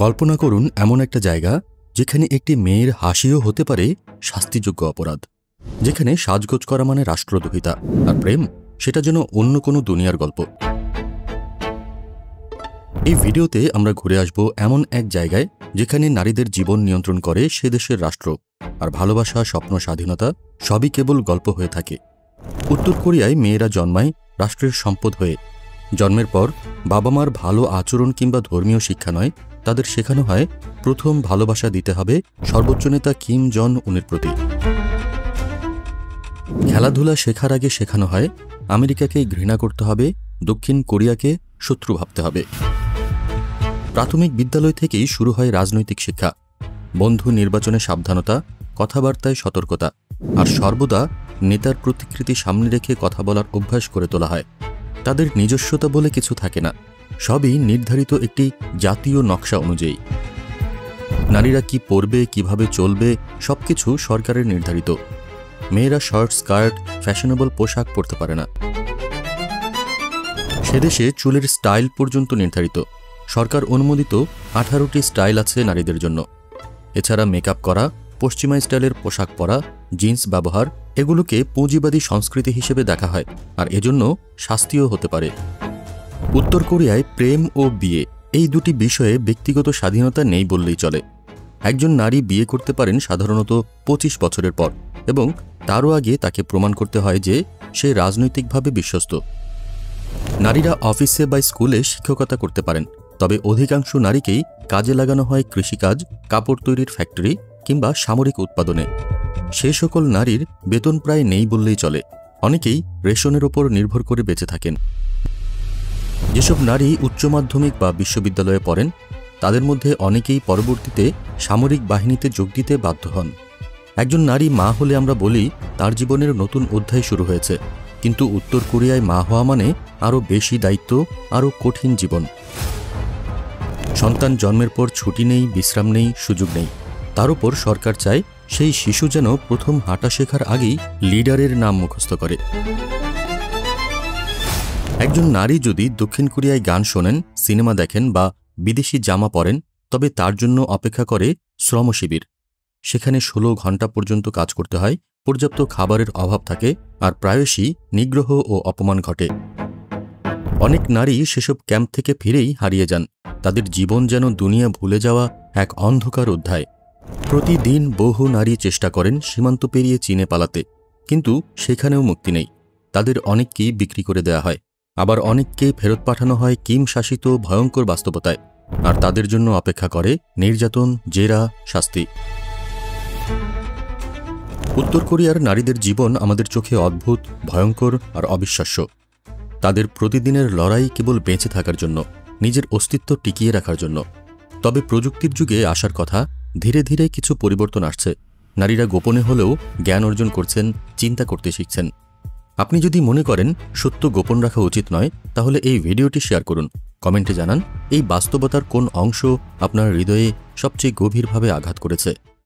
কল্পনা করুন এমন একটা জায়গা যেখানে একটি মেয়ের হাসিও হতে পারে শাস্তিযোগ্য অপরাধ, যেখানে সাজগোজ করা মানে রাষ্ট্রদ্রোহিতা, আর প্রেম সেটা যেন অন্য কোনো দুনিয়ার গল্প। এই ভিডিওতে আমরা ঘুরে আসব এমন এক জায়গায় যেখানে নারীদের জীবন নিয়ন্ত্রণ করে সে দেশের রাষ্ট্র, আর ভালোবাসা, স্বপ্ন, স্বাধীনতা সবই কেবল গল্প হয়ে থাকে। উত্তর কোরিয়ায় মেয়েরা জন্মায় রাষ্ট্রের সম্পদ হয়ে। জন্মের পর বাবা মার ভালো আচরণ কিংবা ধর্মীয় শিক্ষা নয়, তাদের শেখানো হয় প্রথম ভালোবাসা দিতে হবে সর্বোচ্চ নেতা কিম জন উনের প্রতি। খেলাধুলা শেখার আগে শেখানো হয় আমেরিকাকে ঘৃণা করতে হবে, দক্ষিণ কোরিয়াকে শত্রু ভাবতে হবে। প্রাথমিক বিদ্যালয় থেকেই শুরু হয় রাজনৈতিক শিক্ষা, বন্ধু নির্বাচনে সাবধানতা, কথাবার্তায় সতর্কতা, আর সর্বদা নেতার প্রতিকৃতি সামনে রেখে কথা বলার অভ্যাস করে তোলা হয়। তাদের নিজস্বতা বলে কিছু থাকে না, সবই নির্ধারিত একটি জাতীয় নকশা অনুযায়ী। নারীরা কি পরবে, কিভাবে চলবে, সবকিছু সরকারের নির্ধারিত। মেয়েরা শর্ট স্কার্ট, ফ্যাশনেবল পোশাক পরতে পারে না। সেদেশে চুলের স্টাইল পর্যন্ত নির্ধারিত। সরকার অনুমোদিত 18টি স্টাইল আছে নারীদের জন্য। এছাড়া মেকআপ করা, পশ্চিমা স্টাইলের পোশাক পরা, জিন্স ব্যবহার, এগুলোকে পুঁজিবাদী সংস্কৃতি হিসেবে দেখা হয়, আর এজন্য শাস্তিও হতে পারে। উত্তর কোরিয়ায় প্রেম ও বিয়ে এই দুটি বিষয়ে ব্যক্তিগত স্বাধীনতা নেই বললেই চলে। একজন নারী বিয়ে করতে পারেন সাধারণত 25 বছরের পর, এবং তারও আগে তাকে প্রমাণ করতে হয় যে সে রাজনৈতিকভাবে বিশ্বস্ত। নারীরা অফিসে বা স্কুলে শিক্ষকতা করতে পারেন, তবে অধিকাংশ নারীকেই কাজে লাগানো হয় কৃষিকাজ, কাপড় তৈরির ফ্যাক্টরি কিংবা সামরিক উৎপাদনে। সে সকল নারীর বেতন প্রায় নেই বললেই চলে। অনেকেই রেশনের ওপর নির্ভর করে বেঁচে থাকেন। যেসব নারী উচ্চ মাধ্যমিক বা বিশ্ববিদ্যালয়ে পড়েন, তাদের মধ্যে অনেকেই পরবর্তীতে সামরিক বাহিনীতে যোগ দিতে বাধ্য হন। একজন নারী মা হলে আমরা বলি তার জীবনের নতুন অধ্যায় শুরু হয়েছে, কিন্তু উত্তর কোরিয়ায় মা হওয়া মানে আরও বেশি দায়িত্ব, আরও কঠিন জীবন। সন্তান জন্মের পর ছুটি নেই, বিশ্রাম নেই, সুযোগ নেই। তার উপর সরকার চায় সেই শিশু যেন প্রথম হাঁটা শেখার আগেই লিডারের নাম মুখস্থ করে। একজন নারী যদি দক্ষিণ কোরিয়ায় গান শোনেন, সিনেমা দেখেন বা বিদেশি জামা পরেন, তবে তার জন্য অপেক্ষা করে শ্রমশিবির। সেখানে 16 ঘণ্টা পর্যন্ত কাজ করতে হয়, পর্যাপ্ত খাবারের অভাব থাকে, আর প্রায়শই নিগ্রহ ও অপমান ঘটে। অনেক নারী সেসব ক্যাম্প থেকে ফিরেই হারিয়ে যান। তাদের জীবন যেন দুনিয়া ভুলে যাওয়া এক অন্ধকার অধ্যায়। প্রতিদিন বহু নারী চেষ্টা করেন সীমান্ত পেরিয়ে চীনে পালাতে, কিন্তু সেখানেও মুক্তি নেই। তাদের অনেককেই বিক্রি করে দেয়া হয়, আবার অনেককে ফেরত পাঠানো হয় কিম শাসিত ভয়ঙ্কর বাস্তবতায়, আর তাদের জন্য অপেক্ষা করে নির্যাতন, জেরা, শাস্তি। উত্তর কোরিয়ার নারীদের জীবন আমাদের চোখে অদ্ভুত, ভয়ঙ্কর আর অবিশ্বাস্য। তাদের প্রতিদিনের লড়াই কেবল বেঁচে থাকার জন্য, নিজের অস্তিত্ব টিকিয়ে রাখার জন্য। তবে প্রযুক্তির যুগে আসার কথা, ধীরে ধীরে কিছু পরিবর্তন আসছে। নারীরা গোপনে হলেও জ্ঞান অর্জন করছেন, চিন্তা করতে শিখছেন। আপনি যদি মনে করেন সত্য গোপন রাখা উচিত নয়, তাহলে এই ভিডিওটি শেয়ার করুন। কমেন্টে জানান এই বাস্তবতার কোন অংশ আপনার হৃদয়ে সবচেয়ে গভীরভাবে আঘাত করেছে।